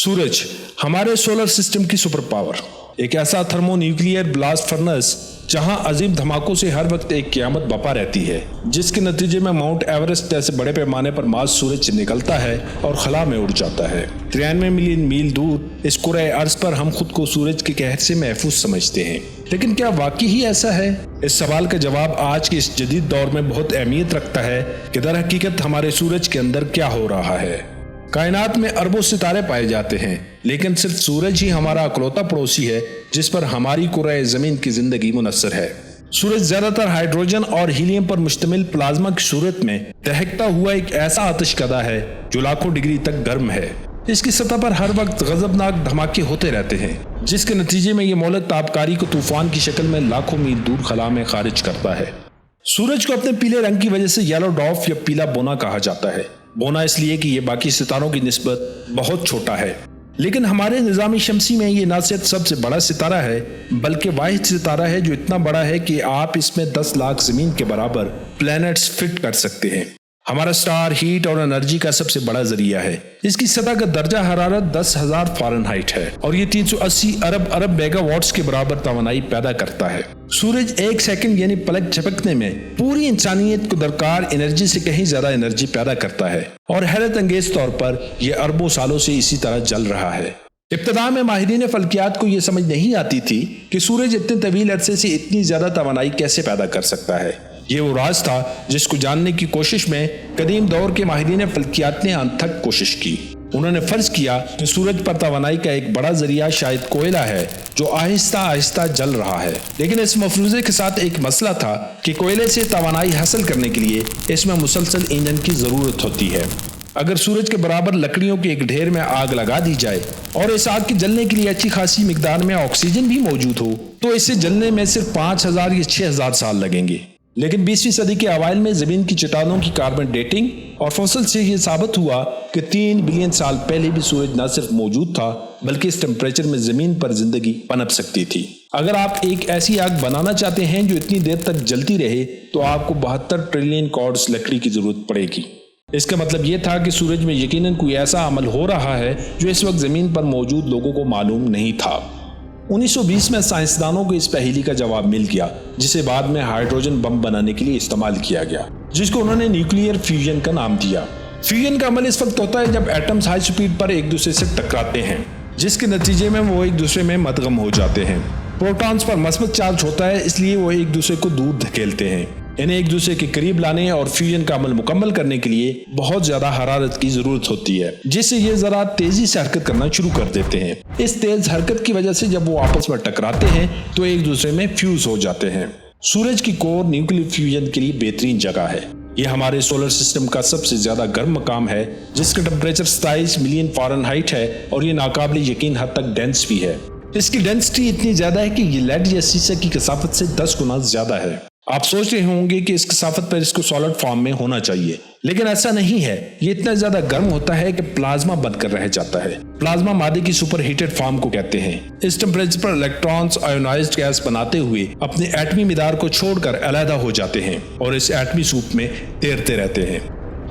सूरज हमारे solar system की super power, एक ऐसा थर्मो न्यूक्लियर ब्लास्ट फर्नेस जहां अजीम धमाकों से हर वक्त एक क़यामत बपा रहती है, जिसके नतीजे में माउंट एवरेस्ट जैसे बड़े पैमाने पर मास सूरज से निकलता है और खला में उड़ जाता है। 93 मिलियन मील दूर इस कुरे अर्ज पर हम खुद को सूरज के कहर से महफूज समझते हैं, लेकिन क्या वाकई ही ऐसा है? इस सवाल का जवाब आज के इस जदीद दौर में बहुत अहमियत रखता है कि दर हकीकत हमारे सूरज के अंदर क्या हो रहा है। कायनात में अरबों सितारे पाए जाते हैं, लेकिन सिर्फ सूरज ही हमारा अकलौता पड़ोसी है जिस पर हमारी कुराए जमीन की जिंदगी मुनस्सर है। सूरज ज्यादातर हाइड्रोजन और हीलियम पर मुश्तमिल प्लाज्मा की सूरत में दहकता हुआ एक ऐसा आतिशकदा है जो लाखों डिग्री तक गर्म है। इसकी सतह पर हर वक्त गजबनाक धमाके होते रहते हैं, जिसके नतीजे में ये मौलक ताबकारी को तूफान की शक्ल में लाखों मील दूर खला में खारिज करता है। सूरज को अपने पीले रंग की वजह से येलो डॉर्फ या पीला बोना कहा जाता है। बोना इसलिए कि ये बाकी सितारों की निस्बत बहुत छोटा है, लेकिन हमारे निज़ाम शमसी में ये ना सिर्फ सबसे बड़ा सितारा है बल्कि वाहिद सितारा है जो इतना बड़ा है कि आप इसमें 10 लाख जमीन के बराबर प्लैनेट्स फिट कर सकते हैं। हमारा स्टार हीट और एनर्जी का सबसे बड़ा जरिया है। इसकी सतह का दर्जा हरारत 10,000 फ़ारेनहाइट है और ये 380 अरब मेगावाट्स के बराबर तवानाई पैदा करता है। सूरज एक सेकंड यानी पलक झपकने में पूरी इंसानियत को दरकार एनर्जी से कहीं ज्यादा एनर्जी पैदा करता है और हैरत अंगेज तौर पर यह अरबों सालों से इसी तरह जल रहा है। इब्तदा में माहिरीन फल्कियात को यह समझ नहीं आती थी कि सूरज इतने तवील अरसे से इतनी ज्यादा तवानाई कैसे पैदा कर सकता है। ये वो राज था जिसको जानने की कोशिश में कदीम दौर के माहिरीन फल्कियात ने अनथक कोशिश की। उन्होंने फर्ज किया कि सूरज पर तवानाई का एक बड़ा जरिया शायद कोयला है जो आहिस्ता आहिस्ता जल रहा है, लेकिन इस मफरूजे के साथ एक मसला था कि कोयले से तवानाई हासिल करने के लिए इसमें मुसलसल ईंधन की जरूरत होती है। अगर सूरज के बराबर लकड़ियों के एक ढेर में आग लगा दी जाए और इस आग के जलने के लिए अच्छी खासी मिकदार में ऑक्सीजन भी मौजूद हो तो इसे जलने में सिर्फ 5,000 या 6,000 साल लगेंगे। लेकिन 20वीं सदी के अवाइल में जमीन की चट्टानों की कार्बन डेटिंग और फसल से यह साबित हुआ कि 3 बिलियन साल पहले भी सूरज न सिर्फ मौजूद था बल्कि इस टेम्परेचर में जमीन पर जिंदगी पनप सकती थी। अगर आप एक ऐसी आग बनाना चाहते हैं जो इतनी देर तक जलती रहे तो आपको 72 ट्रिलियन कॉर्ड्स लकड़ी की जरूरत पड़ेगी। इसका मतलब यह था कि सूरज में यकीनन कोई ऐसा अमल हो रहा है जो इस वक्त जमीन पर मौजूद लोगों को मालूम नहीं था। 1920 में साइंसदानों को इस पहेली का जवाब मिल गया, जिसे बाद में हाइड्रोजन बम बनाने के लिए इस्तेमाल किया गया, जिसको उन्होंने न्यूक्लियर फ्यूजन का नाम दिया। फ्यूजन का अमल इस वक्त होता है जब एटम्स हाई स्पीड पर एक दूसरे से टकराते हैं, जिसके नतीजे में वो एक दूसरे में मदगम हो जाते हैं। प्रोटॉन्स पर मस्बत चार्ज होता है, इसलिए वो एक दूसरे को दूर धकेलते हैं। इन्हें एक दूसरे के करीब लाने और फ्यूजन का अमल मुकम्मल करने के लिए बहुत ज्यादा हरारत की जरूरत होती है, जिससे ये जरा तेजी से हरकत करना शुरू कर देते हैं। इस तेज हरकत की वजह से जब वो आपस में टकराते हैं तो एक दूसरे में फ्यूज हो जाते हैं। सूरज की कोर न्यूक्लियर फ्यूजन के लिए बेहतरीन जगह है। ये हमारे सोलर सिस्टम का सबसे ज्यादा गर्म मकाम है, जिसका टेम्परेचर 27 मिलियन फ़ारेनहाइट है और ये नाकाबिल यकीन हद तक डेंस भी है। इसकी डेंसिटी इतनी ज्यादा है कि ये लेड या शीशे की कसाफत से 10 गुना ज्यादा है। आप सोच रहे होंगे कि इस कसाफत पर इसको सॉलिड फॉर्म में होना चाहिए, लेकिन ऐसा नहीं है। ये इतना ज्यादा गर्म होता है कि प्लाज्मा बनकर रह जाता है। प्लाज्मा मादे की सुपर हीटेड फॉर्म को कहते हैं। इस टेम्परेचर पर इलेक्ट्रॉन्स आयोनाइज्ड गैस बनाते हुए अपने एटमी मिदार को छोड़कर अलहदा हो जाते हैं और इस एटमी सूप में तैरते रहते हैं।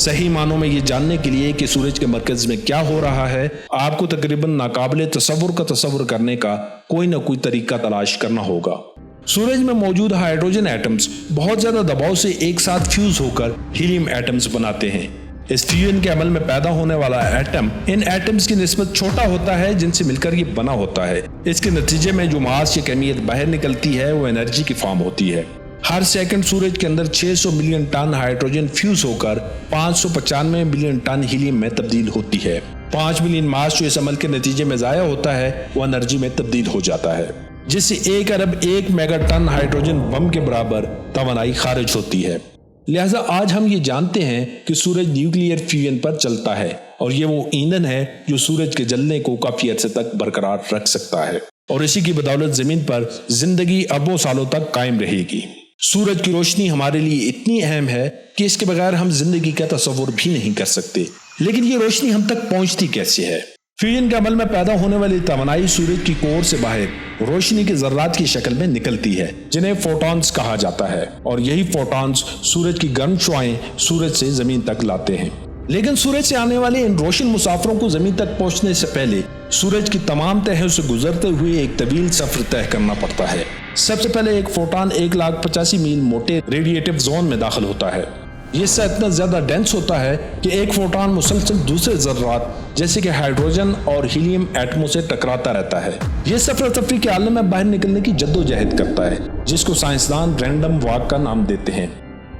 सही मानों में ये जानने के लिए कि सूरज के मरकज में क्या हो रहा है, आपको तकरीबन नाकाबिले तसव्वुर करने का कोई न कोई तरीका तलाश करना होगा। सूरज में मौजूद हाइड्रोजन एटम्स बहुत ज्यादा दबाव से एक साथ फ्यूज होकर हीलियम एटम्स बनाते हैं। इस फ्यूजन के अमल में पैदा होने वाला एटम इन एटम्स की निस्बत छोटा होता है जिनसे मिलकर ये बना होता है। इसके नतीजे में जो मास या कमियत बाहर निकलती है वो एनर्जी की फॉर्म होती है। हर सेकंड सूरज के अंदर 600 मिलियन टन हाइड्रोजन फ्यूज होकर 595 मिलियन टन हीलियम में तब्दील होती है। 5 मिलियन मास जो इस अमल के नतीजे में जाया होता है वो एनर्जी में तब्दील हो जाता है, जिससे 1 अरब 1 मेगाटन हाइड्रोजन बम के बराबर तवानाई खारिज होती है। लिहाजा आज हम ये जानते हैं कि सूरज न्यूक्लियर फ्यूजन पर चलता है और ये वो ईंधन है जो सूरज के जलने को काफी अर्से तक बरकरार रख सकता है और इसी की बदौलत जमीन पर जिंदगी अरबों सालों तक कायम रहेगी। सूरज की रोशनी हमारे लिए इतनी अहम है कि इसके बगैर हम जिंदगी का तसव्वुर भी नहीं कर सकते, लेकिन ये रोशनी हम तक पहुंचती कैसे है? फ्यूजन के अमल में पैदा होने वाली तवानाई सूरज की कोर से बाहर रोशनी के जर्रात की शक्ल में निकलती है, जिन्हें फोटॉन्स कहा जाता है, और यही फोटॉन्स सूरज की गर्म शुआएं सूरज से जमीन तक लाते हैं। लेकिन सूरज से आने वाले इन रोशन मुसाफिरों को जमीन तक पहुंचने से पहले सूरज की तमाम तहों से गुजरते हुए एक तवील सफर तय करना पड़ता है। सबसे पहले एक फोटॉन 1,85,000 मील मोटे रेडिएटिव जोन में दाखिल होता है। ये हिस्सा इतना ज्यादा डेंस होता है कि एक फोटॉन मुसलसल दूसरे जर्रात जैसे कि हाइड्रोजन और हीलियम एटमों से टकराता रहता है। ये सफर तफरी के आलम में बाहर निकलने की जद्दोजहद करता है, जिसको साइंसदान रैंडम वॉक का नाम देते हैं।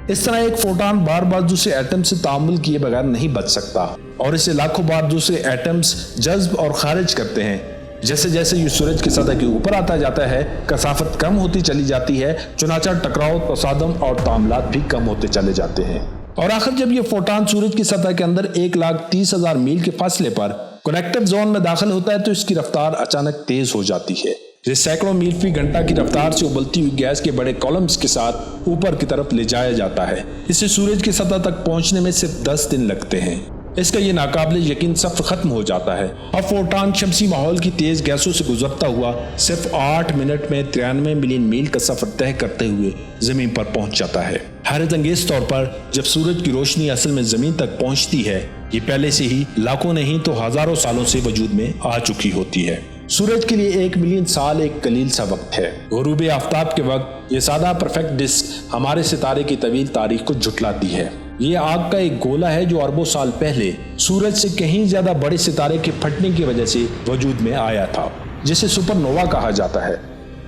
इस तरह एक फोटॉन बार बार दूसरे एटम से तामुल किए बगैर नहीं बच सकता और इसे लाखों बार दूसरे एटम्स जज्ब और खारिज करते हैं। जैसे जैसे ये सूरज की सतह के ऊपर आता जाता है, कसाफत कम होती चली जाती है, चुनाचा टकराव, तसादम और तामलात भी कम होते चले जाते हैं। और आखिर जब ये फोटॉन सूरज की सतह के अंदर 1,30,000 मील के फासले पर कनेक्टिव जोन में दाखिल होता है तो इसकी रफ्तार अचानक तेज हो जाती है। ये सैकड़ों मील फी घंटा की रफ्तार से उबलती हुई गैस के बड़े कॉलम्स के साथ ऊपर की तरफ ले जाया जाता है। इसे सूरज की सतह तक पहुंचने में सिर्फ 10 दिन लगते हैं। इसका ये नाकाबिले यकीन सफर खत्म हो जाता है। अब फोटॉन शमसी माहौल की तेज गैसों से गुजरता हुआ सिर्फ 8 मिनट में 93 मिलियन मील का सफर तय करते हुए जमीन पर पहुंच जाता है। हैरत अंगेज तौर पर जब सूरज की रोशनी असल में जमीन तक पहुंचती है, ये पहले से ही लाखों नहीं तो हजारों सालों से वजूद में आ चुकी होती है। सूरज के लिए 1 मिलियन साल एक कलील सा वक्त है। गुरूब आफ्ताब के वक्त ये सादा परफेक्ट डिस्क हमारे सितारे की तवील तारीख को झुटलाती है। ये आग का एक गोला है जो अरबों साल पहले सूरज से कहीं ज्यादा बड़े सितारे के फटने की वजह से वजूद में आया था, जिसे सुपरनोवा कहा जाता है।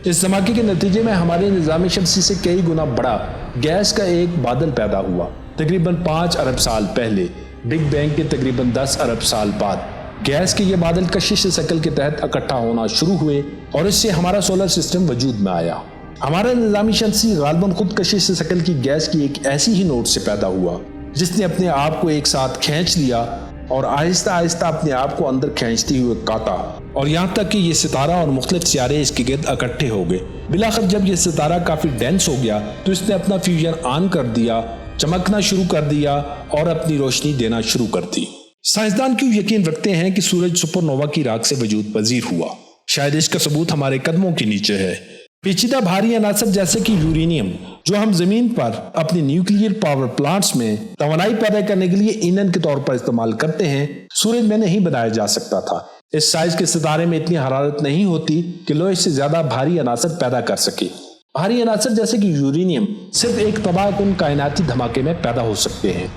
इस धमाके के नतीजे में हमारे निज़ाम शमसी से कई गुना बड़ा गैस का एक बादल पैदा हुआ। तकरीबन 5 अरब साल पहले बिग बैंग के तकरीबन 10 अरब साल बाद गैस के ये बादल कशिश शक्ल के तहत इकट्ठा होना शुरू हुए और इससे हमारा सोलर सिस्टम वजूद में आया। हमारा निज़ामी शमसी गालिबन खुद कशिश शक्ल की गैस की एक ऐसी ही नोट से पैदा हुआ जिसने अपने आप को एक साथ खींच लिया और आहिस्ता आहिस्ता अपने आप को अंदर खींचते हुए काटा और यहाँ तक कि ये सितारा और मुख्तलिफ सियारे इसके गिर्द इकट्ठे हो गए। बिलाखिर जब ये सितारा काफी डेंस हो गया तो इसने अपना फ्यूजन ऑन कर दिया, चमकना शुरू कर दिया और अपनी रोशनी देना शुरू कर दी। साइंसदान क्यों यकीन रखते हैं कि सूरज सुपरनोवा की राख से वजूद पजीर हुआ? शायद इसका सबूत हमारे कदमों के नीचे है। पेचीदा भारी अनासर जैसे कि यूरेनियम, जो हम जमीन पर अपने न्यूक्लियर पावर प्लांट्स में तवानाई पैदा करने के लिए ईंधन के तौर पर इस्तेमाल करते हैं, सूरज में नहीं बनाया जा सकता था। इस साइज के सितारे में इतनी हरारत नहीं होती कि लोहे से ज्यादा भारी अनासर पैदा कर सके। भारी अनासर जैसे कि यूरेनियम सिर्फ एक तबाहकुन कायनाती धमाके में पैदा हो सकते हैं।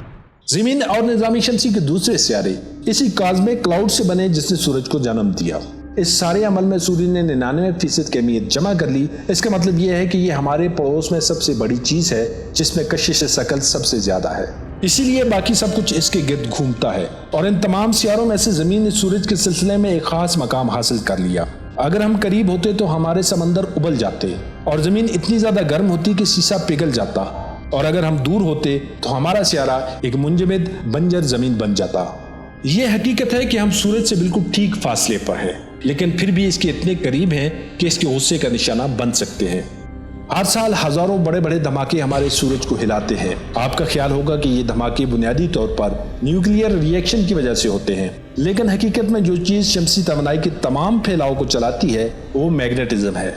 जमीन और निज़ामी शमसी के दूसरे सियारे इसी काज़्मिक क्लाउड से बने जिसने सूरज को जन्म दिया। इस सारे अमल में सूरज ने 99% की अहमियत जमा कर ली। इसका मतलब यह है कि ये हमारे पड़ोस में सबसे बड़ी चीज है जिसमें कशिश शक्ल सबसे ज्यादा है, इसीलिए बाकी सब कुछ इसके गिर्द घूमता है। और इन तमाम सियारों में से जमीन ने सूरज के सिलसिले में एक खास मकाम हासिल कर लिया। अगर हम करीब होते तो हमारे समंदर उबल जाते और जमीन इतनी ज्यादा गर्म होती कि शीशा पिघल जाता, और अगर हम दूर होते तो हमारा सियारा एक मुंजमद बंजर जमीन बन जाता। ये हकीकत है कि हम सूरज से बिल्कुल ठीक फासले पर हैं, लेकिन फिर भी इसके इतने करीब हैं कि इसके गुस्से का निशाना बन सकते हैं। हर साल हजारों बड़े बड़े धमाके हमारे सूरज को हिलाते हैं। आपका ख्याल होगा कि ये धमाके बुनियादी तौर पर न्यूक्लियर रिएक्शन की वजह से होते हैं, लेकिन हकीकत में जो चीज शमसी तवानाई के तमाम फैलाव को चलाती है वो मैग्नेटिज्म है।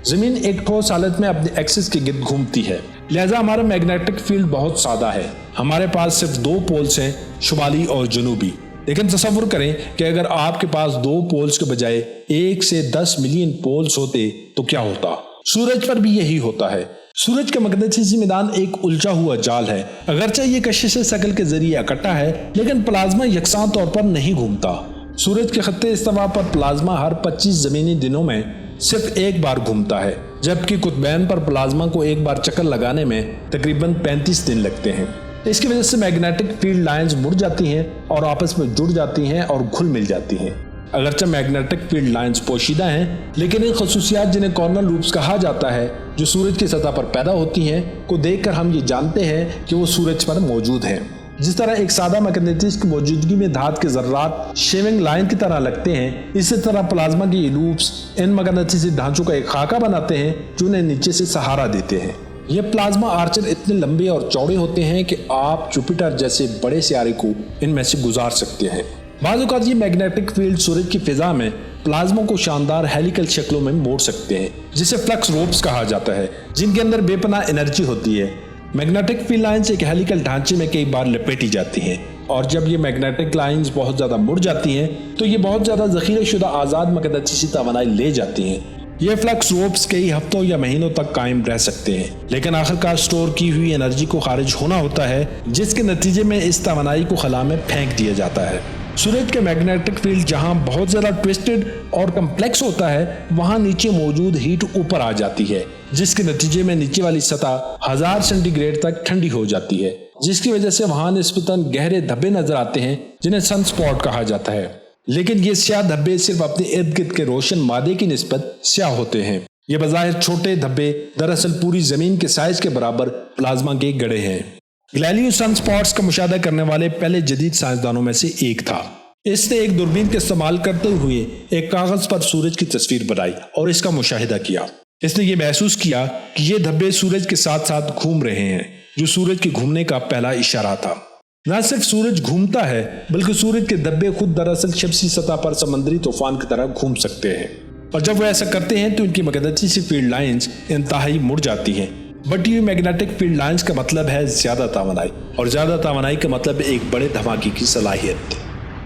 जमीन एक ठोस हालत में अपने एक्सिस के गिर्द घूमती है, लिहाजा हमारा मैग्नेटिक फील्ड बहुत सादा है। हमारे पास सिर्फ 2 पोल्स हैं, शुमाली और जनूबी। लेकिन तसव्वुर करें कि अगर आपके पास 2 पोल्स के बजाय 1 से 10 मिलियन पोल्स होते तो क्या होता? सूरज पर भी यही होता है। सूरज का मकनतीसी मैदान एक उलझा हुआ जाल है। अगरचे ये कशिश शक्ल के जरिए इकट्ठा है, लेकिन प्लाज्मा यकसान तौर पर नहीं घूमता। सूरज के खत्ते इस्तिवा पर प्लाज्मा हर 25 जमीनी दिनों में सिर्फ एक बार घूमता है, जबकि कुतबैन पर प्लाज्मा को एक बार चक्कर लगाने में तकरीबन 35 दिन लगते हैं। इसकी वजह से मैग्नेटिक फील्ड लाइंस मुड़ जाती हैं और आपस में जुड़ जाती हैं और घुल मिल जाती हैं। अगरचे मैग्नेटिक फील्ड लाइंस पोशीदा हैं, लेकिन इन खसूसियात जिन्हें कॉर्नर लूप्स कहा जाता है, जो सूरज की सतह पर पैदा होती हैं, को देखकर हम ये जानते हैं कि वो सूरज पर मौजूद हैं। जिस तरह एक सादा मैग्नेटिस की मौजूदगी में धात के जर्रात शेविंग लाइन की तरह लगते हैं, इसी तरह प्लाज्मा के लूप्स इन मैग्नेटिसी ढांचों का एक खाका बनाते हैं जो उन्हें नीचे से सहारा देते हैं। ये प्लाज्मा आर्चर इतने लंबे और चौड़े होते हैं कि आप जुपिटर जैसे बड़े सियारे को इनमें से गुजार सकते हैं। बाज़ औक़ात ये मैग्नेटिक फील्ड सूरज की फिजा में प्लाज्मा को शानदार हेलिकल शक्लों में मोड़ सकते हैं, जिसे फ्लक्स रोप्स कहा जाता है, जिनके अंदर बेपनाह एनर्जी होती है। मैग्नेटिक फील्ड लाइंस एक हेलिकल ढांचे में कई बार लपेटी जाती हैं, اور جب یہ میگنیٹک لائنز بہت زیادہ مڑ جاتی ہیں تو یہ بہت زیادہ ذخیرہ شدہ آزاد مقناطیسی توانائی لے جاتی ہیں۔ یہ فلکس لوپس کئی ہفتوں یا مہینوں تک قائم رہ سکتے ہیں، لیکن آخرکار سٹور کی ہوئی انرجی کو خارج ہونا ہوتا ہے، جس کے نتیجے میں اس توانائی کو خلا میں پھینک دیا جاتا ہے۔ سورج کے میگنیٹک فیلڈ جہاں بہت زیادہ ٹوسٹڈ اور کمپلیکس ہوتا ہے، وہاں نیچے موجود ہیٹ اوپر آ جاتی ہے، جس کے نتیجے میں نیچے والی سطح 1000 سینٹی گریڈ تک ٹھنڈی ہو جاتی ہے، جس کی وجہ سے وہاں نسبتاً گہرے دھبے نظر آتے ہیں جنہیں سن سپاٹ کہا جاتا ہے۔ لیکن یہ سیاہ دھبے صرف اپنے ارد گرد کے روشن مادے کی نسبت سیاہ ہوتے ہیں۔ یہ بظاہر چھوٹے دھبے دراصل پوری زمین کے سائز کے برابر پلازما کے گڑھے ہیں۔ گلیلیو سن سپاٹس کا مشاہدہ کرنے والے پہلے جدید سائنسدانوں میں سے ایک تھا۔ اس نے ایک دوربین کا استعمال کرتے ہوئے ایک کاغذ پر سورج کی تصویر بنائی اور اس کا مشاہدہ کیا۔ اس نے یہ محسوس کیا کہ یہ دھبے سورج کے ساتھ ساتھ گھوم رہے ہیں، جو سورج کے گھومنے کا پہلا اشارہ تھا۔ نہ صرف سورج گھومتا ہے بلکہ سورج کے دھبے خود دراصل شمسی سطح پر سمندری طوفان کی طرح گھوم سکتے ہیں، اور جب وہ ایسا کرتے ہیں تو ان کی مقناطیسی فیلڈ لائنز انتہائی مڑ جاتی ہیں۔ بٹی ہوئی میگنیٹک فیلڈ لائنز کا مطلب ہے زیادہ توانائی، اور زیادہ توانائی کا مطلب ایک بڑے دھماکے کی صلاحیت۔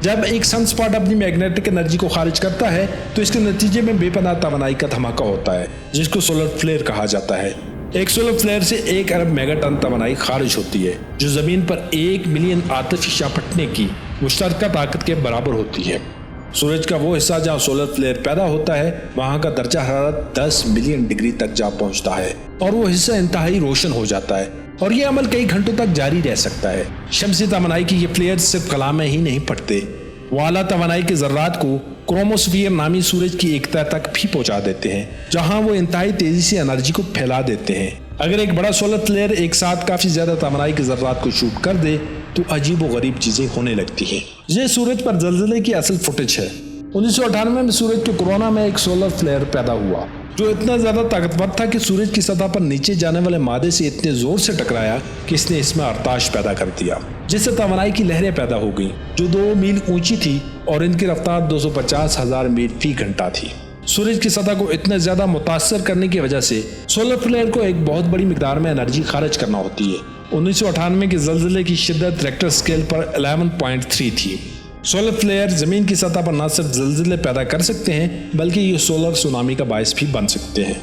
جب ایک سن سپاٹ اپنی میگنیٹک انرجی کو خارج کرتا ہے تو اس کے نتیجے میں بے پناہ توانائی کا دھماکہ ہوتا ہے، جس کو سولر فلیئر کہا جاتا ہے۔ ایک سولر فلیئر سے 1 ارب میگا ٹن توانائی خارج ہوتی ہے، جو زمین پر 1 ملین آتش فشاں پھٹنے کی مشترکہ طاقت کے برابر ہوتی ہے۔ سورج کا وہ حصہ جہاں سولر فلیئر پیدا ہوتا ہے، وہاں کا درجہ حرارت 10 ملین ڈگری تک جا پہنچتا ہے، اور وہ حصہ انتہائی روشن ہو جاتا ہے، اور یہ عمل کئی گھنٹوں تک جاری رہ سکتا ہے۔ شمسی توانائی کی یہ فلیئر صرف خلا میں ہی نہیں پھٹتے، وہ اعلیٰ توانائی کے ذرات کو کروموسفیئر نامی سورج کی ایک تہ تک بھی پہنچا دیتے ہیں، جہاں وہ انتہائی تیزی سے انرجی کو پھیلا دیتے ہیں۔ اگر ایک بڑا سولر فلیئر ایک ساتھ کافی زیادہ توانائی کے ذرات کو شوٹ کر دے تو عجیب و غریب چیزیں ہونے لگتی ہیں۔ یہ سورج پر زلزلے کی اصل فوٹیج ہے۔ 1998 میں سورج کے کورونا میں ایک سولر فلیئر پیدا ہوا، جو اتنا زیادہ طاقتور تھا کہ سورج کی سطح پر نیچے جانے والے مادے سے اتنے زور سے ٹکرایا کہ اس نے اس میں ارتاش پیدا کر دیا، جس سے توانائی کی لہریں پیدا ہو گئیں، جو 2 میل اونچی تھی اور ان کی رفتار 250,000 میل فی گھنٹہ تھی۔ سورج کی سطح کو اتنا زیادہ متاثر کرنے کی وجہ سے سولر فلیئر کو ایک بہت بڑی مقدار میں انرجی خارج کرنا ہوتی ہے۔ 1998 کے زلزلے کی شدت ریکٹر سکیل پر 11.3 تھی۔ سولر فلیئر زمین کی سطح پر نہ صرف زلزلے پیدا کر سکتے ہیں بلکہ یہ سولر سونامی کا باعث بھی بن سکتے ہیں۔